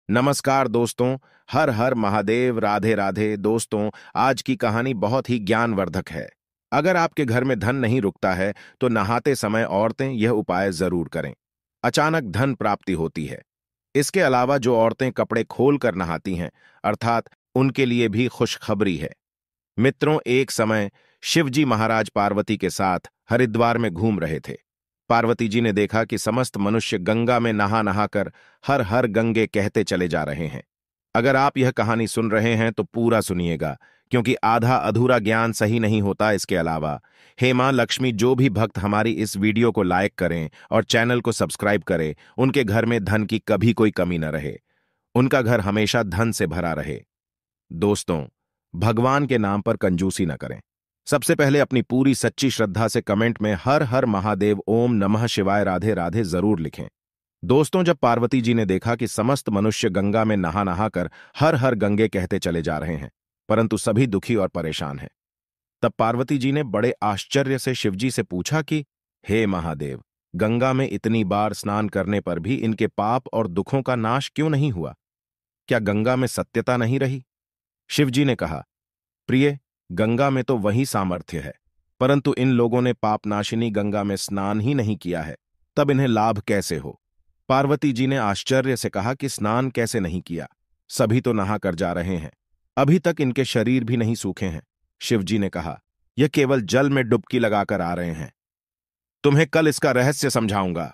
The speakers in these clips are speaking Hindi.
नमस्कार दोस्तों। हर हर महादेव, राधे राधे। दोस्तों, आज की कहानी बहुत ही ज्ञानवर्धक है। अगर आपके घर में धन नहीं रुकता है तो नहाते समय औरतें यह उपाय जरूर करें। अचानक धन प्राप्ति होती है। इसके अलावा जो औरतें कपड़े खोलकर नहाती हैं, अर्थात उनके लिए भी खुशखबरी है। मित्रों, एक समय शिवजी महाराज पार्वती के साथ हरिद्वार में घूम रहे थे। पार्वती जी ने देखा कि समस्त मनुष्य गंगा में नहा नहाकर हर हर गंगे कहते चले जा रहे हैं। अगर आप यह कहानी सुन रहे हैं तो पूरा सुनिएगा, क्योंकि आधा अधूरा ज्ञान सही नहीं होता। इसके अलावा हे मां लक्ष्मी, जो भी भक्त हमारी इस वीडियो को लाइक करें और चैनल को सब्सक्राइब करें, उनके घर में धन की कभी कोई कमी न रहे। उनका घर हमेशा धन से भरा रहे। दोस्तों, भगवान के नाम पर कंजूसी न करें। सबसे पहले अपनी पूरी सच्ची श्रद्धा से कमेंट में हर हर महादेव, ओम नमः शिवाय, राधे राधे जरूर लिखें। दोस्तों, जब पार्वती जी ने देखा कि समस्त मनुष्य गंगा में नहा नहाकर हर हर गंगे कहते चले जा रहे हैं, परंतु सभी दुखी और परेशान हैं, तब पार्वती जी ने बड़े आश्चर्य से शिवजी से पूछा कि हे महादेव, गंगा में इतनी बार स्नान करने पर भी इनके पाप और दुखों का नाश क्यों नहीं हुआ? क्या गंगा में सत्यता नहीं रही? शिवजी ने कहा, प्रिय, गंगा में तो वही सामर्थ्य है, परंतु इन लोगों ने पापनाशिनी गंगा में स्नान ही नहीं किया है, तब इन्हें लाभ कैसे हो? पार्वती जी ने आश्चर्य से कहा कि स्नान कैसे नहीं किया? सभी तो नहा कर जा रहे हैं, अभी तक इनके शरीर भी नहीं सूखे हैं। शिवजी ने कहा, यह केवल जल में डुबकी लगाकर आ रहे हैं। तुम्हें कल इसका रहस्य समझाऊंगा।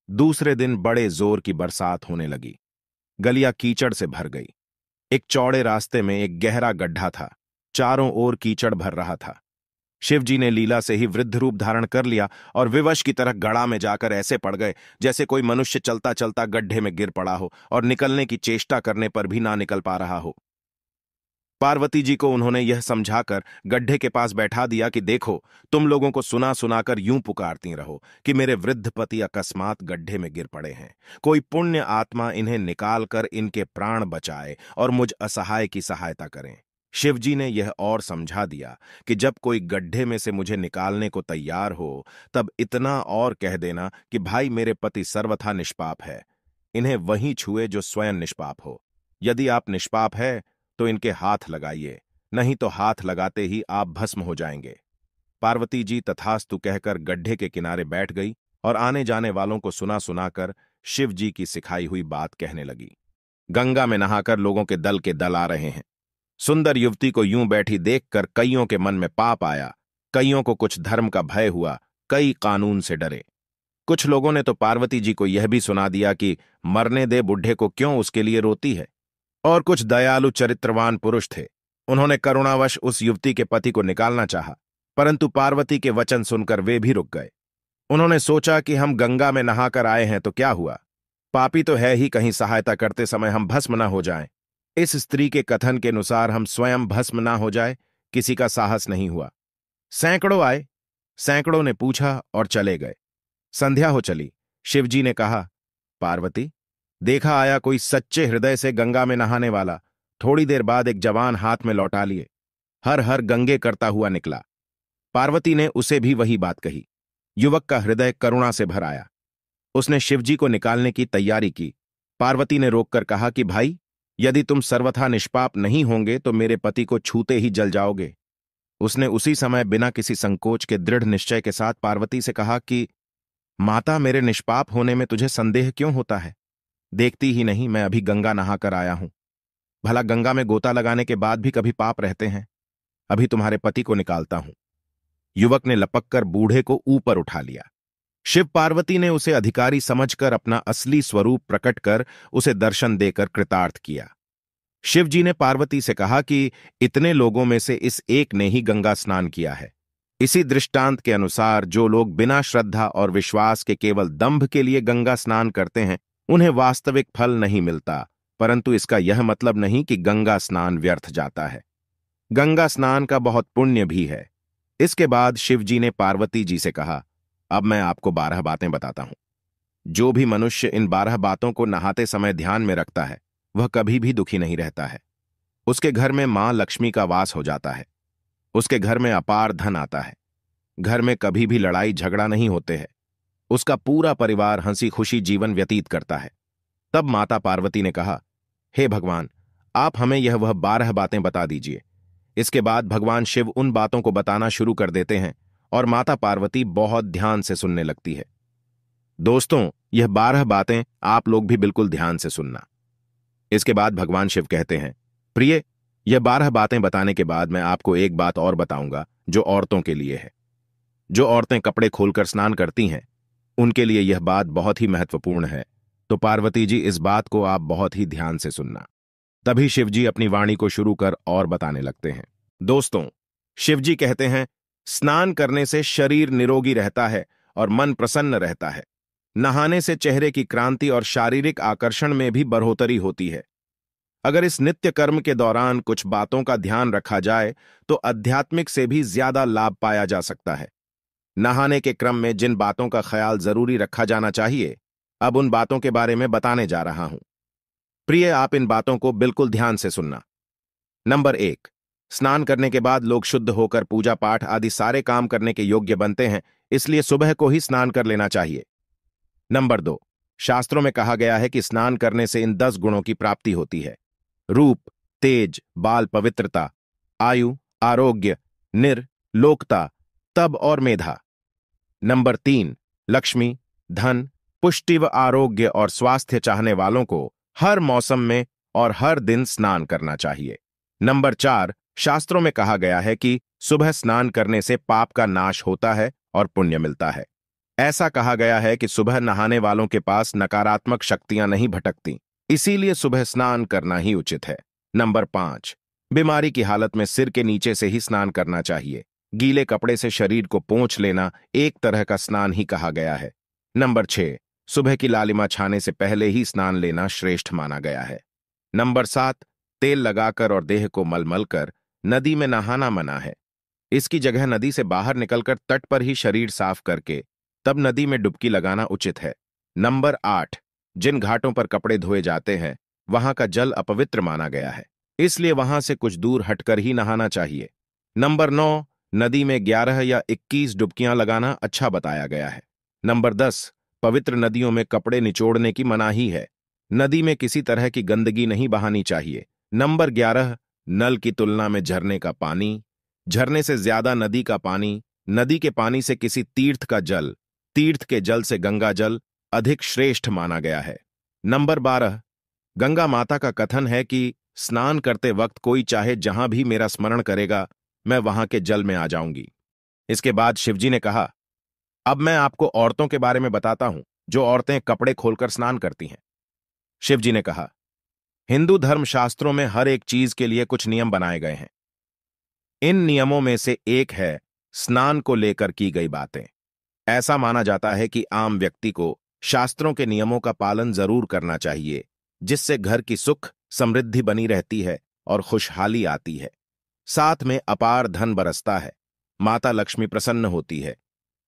दूसरे दिन बड़े जोर की बरसात होने लगी। गलियां कीचड़ से भर गई। एक चौड़े रास्ते में एक गहरा गड्ढा था। चारों ओर कीचड़ भर रहा था। शिवजी ने लीला से ही वृद्ध रूप धारण कर लिया और विवश की तरह गड़ा में जाकर ऐसे पड़ गए जैसे कोई मनुष्य चलता चलता गड्ढे में गिर पड़ा हो और निकलने की चेष्टा करने पर भी ना निकल पा रहा हो। पार्वती जी को उन्होंने यह समझाकर गड्ढे के पास बैठा दिया कि देखो, तुम लोगों को सुना सुनाकर यूं पुकारती रहो कि मेरे वृद्ध पति अकस्मात गड्ढे में गिर पड़े हैं। कोई पुण्य आत्मा इन्हें निकालकर इनके प्राण बचाए और मुझ असहाय की सहायता करें। शिवजी ने यह और समझा दिया कि जब कोई गड्ढे में से मुझे निकालने को तैयार हो, तब इतना और कह देना कि भाई, मेरे पति सर्वथा निष्पाप है, इन्हें वही छुए जो स्वयं निष्पाप हो। यदि आप निष्पाप है तो इनके हाथ लगाइए, नहीं तो हाथ लगाते ही आप भस्म हो जाएंगे। पार्वती जी तथास्तु कहकर गड्ढे के किनारे बैठ गई और आने जाने वालों को सुना सुनाकर शिव जी की सिखाई हुई बात कहने लगी। गंगा में नहाकर लोगों के दल आ रहे हैं। सुंदर युवती को यूं बैठी देखकर कईयों के मन में पाप आया। कईयों को कुछ धर्म का भय हुआ, कई कानून से डरे। कुछ लोगों ने तो पार्वती जी को यह भी सुना दिया कि मरने दे बुढ़े को, क्यों उसके लिए रोती है। और कुछ दयालु चरित्रवान पुरुष थे। उन्होंने करुणावश उस युवती के पति को निकालना चाहा, परंतु पार्वती के वचन सुनकर वे भी रुक गए। उन्होंने सोचा कि हम गंगा में नहाकर आए हैं तो क्या हुआ, पापी तो है ही, कहीं सहायता करते समय हम भस्म न हो जाएं। इस स्त्री के कथन के अनुसार हम स्वयं भस्म ना हो जाए, किसी का साहस नहीं हुआ। सैकड़ों आए, सैकड़ों ने पूछा और चले गए। संध्या हो चली। शिवजी ने कहा, पार्वती, देखा आया कोई सच्चे हृदय से गंगा में नहाने वाला। थोड़ी देर बाद एक जवान हाथ में लौटा लिए, हर हर गंगे करता हुआ निकला। पार्वती ने उसे भी वही बात कही। युवक का हृदय करुणा से भर आया। उसने शिवजी को निकालने की तैयारी की। पार्वती ने रोककर कहा कि भाई, यदि तुम सर्वथा निष्पाप नहीं होंगे तो मेरे पति को छूते ही जल जाओगे। उसने उसी समय बिना किसी संकोच के दृढ़ निश्चय के साथ पार्वती से कहा कि माता, मेरे निष्पाप होने में तुझे संदेह क्यों होता है? देखती ही नहीं, मैं अभी गंगा नहाकर आया हूं। भला गंगा में गोता लगाने के बाद भी कभी पाप रहते हैं? अभी तुम्हारे पति को निकालता हूं। युवक ने लपककर बूढ़े को ऊपर उठा लिया। शिव पार्वती ने उसे अधिकारी समझकर अपना असली स्वरूप प्रकट कर उसे दर्शन देकर कृतार्थ किया। शिव जी ने पार्वती से कहा कि इतने लोगों में से इस एक ने ही गंगा स्नान किया है। इसी दृष्टांत के अनुसार जो लोग बिना श्रद्धा और विश्वास के केवल दंभ के लिए गंगा स्नान करते हैं, उन्हें वास्तविक फल नहीं मिलता, परंतु इसका यह मतलब नहीं कि गंगा स्नान व्यर्थ जाता है। गंगा स्नान का बहुत पुण्य भी है। इसके बाद शिवजी ने पार्वती जी से कहा, अब मैं आपको 12 बातें बताता हूं। जो भी मनुष्य इन 12 बातों को नहाते समय ध्यान में रखता है, वह कभी भी दुखी नहीं रहता है। उसके घर में मां लक्ष्मी का वास हो जाता है। उसके घर में अपार धन आता है। घर में कभी भी लड़ाई झगड़ा नहीं होते हैं। उसका पूरा परिवार हंसी खुशी जीवन व्यतीत करता है। तब माता पार्वती ने कहा, हे भगवान, आप हमें यह वह 12 बातें बता दीजिए। इसके बाद भगवान शिव उन बातों को बताना शुरू कर देते हैं और माता पार्वती बहुत ध्यान से सुनने लगती है। दोस्तों, यह 12 बातें आप लोग भी बिल्कुल ध्यान से सुनना। इसके बाद भगवान शिव कहते हैं, प्रिय, यह 12 बातें बताने के बाद मैं आपको एक बात और बताऊंगा जो औरतों के लिए है। जो औरतें कपड़े खोलकर स्नान करती हैं, उनके लिए यह बात बहुत ही महत्वपूर्ण है। तो पार्वती जी, इस बात को आप बहुत ही ध्यान से सुनना। तभी शिवजी अपनी वाणी को शुरू कर और बताने लगते हैं। दोस्तों, शिवजी कहते हैं, स्नान करने से शरीर निरोगी रहता है और मन प्रसन्न रहता है। नहाने से चेहरे की क्रांति और शारीरिक आकर्षण में भी बढ़ोतरी होती है। अगर इस नित्य कर्म के दौरान कुछ बातों का ध्यान रखा जाए तो आध्यात्मिक से भी ज्यादा लाभ पाया जा सकता है। नहाने के क्रम में जिन बातों का ख्याल जरूरी रखा जाना चाहिए, अब उन बातों के बारे में बताने जा रहा हूं। प्रिय, आप इन बातों को बिल्कुल ध्यान से सुनना। नंबर 1, स्नान करने के बाद लोग शुद्ध होकर पूजा पाठ आदि सारे काम करने के योग्य बनते हैं, इसलिए सुबह को ही स्नान कर लेना चाहिए। नंबर 2, शास्त्रों में कहा गया है कि स्नान करने से इन 10 गुणों की प्राप्ति होती है: रूप, तेज, बाल पवित्रता, आयु, आरोग्य, लोकता, तब और मेधा। नंबर 3, लक्ष्मी, धन, पुष्टि व आरोग्य और स्वास्थ्य चाहने वालों को हर मौसम में और हर दिन स्नान करना चाहिए। नंबर 4, शास्त्रों में कहा गया है कि सुबह स्नान करने से पाप का नाश होता है और पुण्य मिलता है। ऐसा कहा गया है कि सुबह नहाने वालों के पास नकारात्मक शक्तियां नहीं भटकती, इसीलिए सुबह स्नान करना ही उचित है। नंबर 5, बीमारी की हालत में सिर के नीचे से ही स्नान करना चाहिए। गीले कपड़े से शरीर को पोंछ लेना एक तरह का स्नान ही कहा गया है। नंबर 6, सुबह की लालिमा छाने से पहले ही स्नान लेना श्रेष्ठ माना गया है। नंबर 7, तेल लगाकर और देह को मलमल कर नदी में नहाना मना है। इसकी जगह नदी से बाहर निकलकर तट पर ही शरीर साफ करके तब नदी में डुबकी लगाना उचित है। नंबर 8, जिन घाटों पर कपड़े धोए जाते हैं वहां का जल अपवित्र माना गया है, इसलिए वहां से कुछ दूर हटकर ही नहाना चाहिए। नंबर 9, नदी में 11 या 21 डुबकियां लगाना अच्छा बताया गया है। नंबर 10, पवित्र नदियों में कपड़े निचोड़ने की मनाही है। नदी में किसी तरह की गंदगी नहीं बहानी चाहिए। नंबर 11, नल की तुलना में झरने का पानी, झरने से ज्यादा नदी का पानी, नदी के पानी से किसी तीर्थ का जल, तीर्थ के जल से गंगा जल अधिक श्रेष्ठ माना गया है। नंबर 12, गंगा माता का कथन है कि स्नान करते वक्त कोई चाहे जहां भी मेरा स्मरण करेगा, मैं वहां के जल में आ जाऊंगी। इसके बाद शिवजी ने कहा, अब मैं आपको औरतों के बारे में बताता हूं जो औरतें कपड़े खोलकर स्नान करती हैं। शिवजी ने कहा, हिंदू धर्म शास्त्रों में हर एक चीज के लिए कुछ नियम बनाए गए हैं। इन नियमों में से एक है स्नान को लेकर की गई बातें। ऐसा माना जाता है कि आम व्यक्ति को शास्त्रों के नियमों का पालन जरूर करना चाहिए, जिससे घर की सुख समृद्धि बनी रहती है और खुशहाली आती है। साथ में अपार धन बरसता है, माता लक्ष्मी प्रसन्न होती है।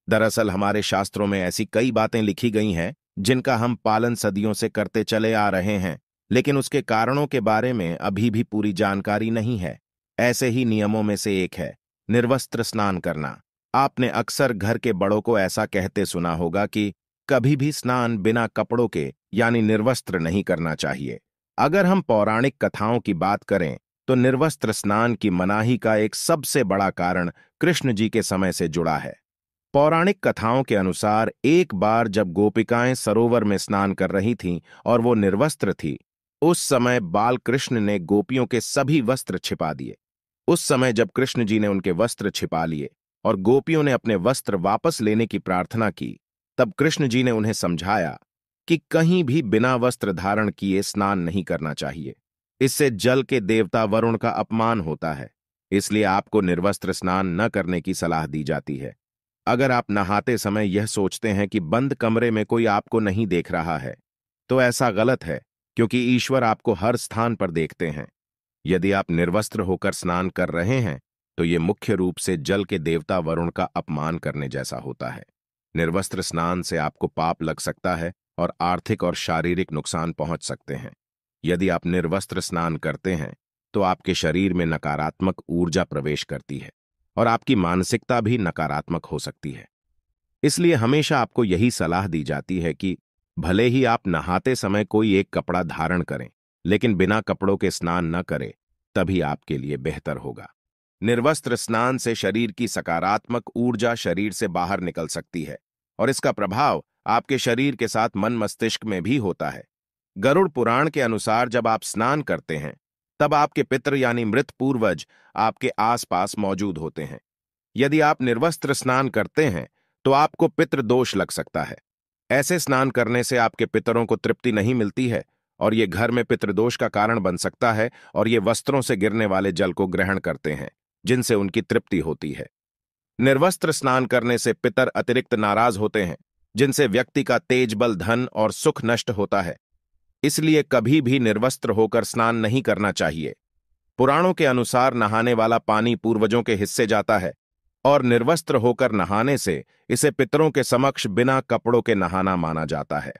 दरअसल हमारे शास्त्रों में ऐसी कई बातें लिखी गई हैं जिनका हम पालन सदियों से करते चले आ रहे हैं, लेकिन उसके कारणों के बारे में अभी भी पूरी जानकारी नहीं है। ऐसे ही नियमों में से एक है निर्वस्त्र स्नान करना। आपने अक्सर घर के बड़ों को ऐसा कहते सुना होगा कि कभी भी स्नान बिना कपड़ों के यानी निर्वस्त्र नहीं करना चाहिए। अगर हम पौराणिक कथाओं की बात करें तो निर्वस्त्र स्नान की मनाही का एक सबसे बड़ा कारण कृष्ण जी के समय से जुड़ा है। पौराणिक कथाओं के अनुसार एक बार जब गोपिकाएं सरोवर में स्नान कर रही थीं और वो निर्वस्त्र थी, उस समय बाल कृष्ण ने गोपियों के सभी वस्त्र छिपा दिए। उस समय जब कृष्ण जी ने उनके वस्त्र छिपा लिए और गोपियों ने अपने वस्त्र वापस लेने की प्रार्थना की, तब कृष्ण जी ने उन्हें समझाया कि कहीं भी बिना वस्त्र धारण किए स्नान नहीं करना चाहिए। इससे जल के देवता वरुण का अपमान होता है, इसलिए आपको निर्वस्त्र स्नान न करने की सलाह दी जाती है। अगर आप नहाते समय यह सोचते हैं कि बंद कमरे में कोई आपको नहीं देख रहा है, तो ऐसा गलत है, क्योंकि ईश्वर आपको हर स्थान पर देखते हैं। यदि आप निर्वस्त्र होकर स्नान कर रहे हैं तो ये मुख्य रूप से जल के देवता वरुण का अपमान करने जैसा होता है। निर्वस्त्र स्नान से आपको पाप लग सकता है और आर्थिक और शारीरिक नुकसान पहुंच सकते हैं। यदि आप निर्वस्त्र स्नान करते हैं तो आपके शरीर में नकारात्मक ऊर्जा प्रवेश करती है और आपकी मानसिकता भी नकारात्मक हो सकती है। इसलिए हमेशा आपको यही सलाह दी जाती है कि भले ही आप नहाते समय कोई एक कपड़ा धारण करें, लेकिन बिना कपड़ों के स्नान न करें, तभी आपके लिए बेहतर होगा। निर्वस्त्र स्नान से शरीर की सकारात्मक ऊर्जा शरीर से बाहर निकल सकती है और इसका प्रभाव आपके शरीर के साथ मन मस्तिष्क में भी होता है। गरुड़ पुराण के अनुसार जब आप स्नान करते हैं, तब आपके पितृ यानी मृत पूर्वज आपके आसपास मौजूद होते हैं। यदि आप निर्वस्त्र स्नान करते हैं, तो आपको पितृ दोष लग सकता है। ऐसे स्नान करने से आपके पितरों को तृप्ति नहीं मिलती है और ये घर में पितृदोष का कारण बन सकता है और ये वस्त्रों से गिरने वाले जल को ग्रहण करते हैं, जिनसे उनकी तृप्ति होती है। निर्वस्त्र स्नान करने से पितर अतिरिक्त नाराज होते हैं, जिनसे व्यक्ति का तेज बल, धन और सुख नष्ट होता है। इसलिए कभी भी निर्वस्त्र होकर स्नान नहीं करना चाहिए। पुराणों के अनुसार नहाने वाला पानी पूर्वजों के हिस्से जाता है और निर्वस्त्र होकर नहाने से इसे पितरों के समक्ष बिना कपड़ों के नहाना माना जाता है।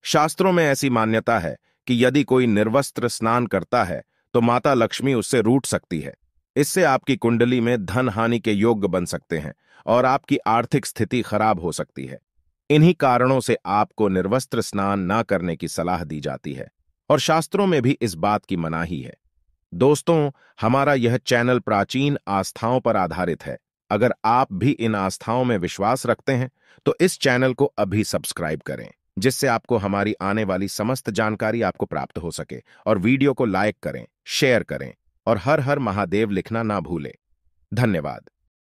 शास्त्रों में ऐसी मान्यता है कि यदि कोई निर्वस्त्र स्नान करता है तो माता लक्ष्मी उससे रूठ सकती है। इससे आपकी कुंडली में धन हानि के योग बन सकते हैं और आपकी आर्थिक स्थिति खराब हो सकती है। इन्हीं कारणों से आपको निर्वस्त्र स्नान न करने की सलाह दी जाती है और शास्त्रों में भी इस बात की मनाही है। दोस्तों, हमारा यह चैनल प्राचीन आस्थाओं पर आधारित है। अगर आप भी इन आस्थाओं में विश्वास रखते हैं तो इस चैनल को अभी सब्सक्राइब करें, जिससे आपको हमारी आने वाली समस्त जानकारी आपको प्राप्त हो सके। और वीडियो को लाइक करें, शेयर करें और हर हर महादेव लिखना ना भूलें। धन्यवाद।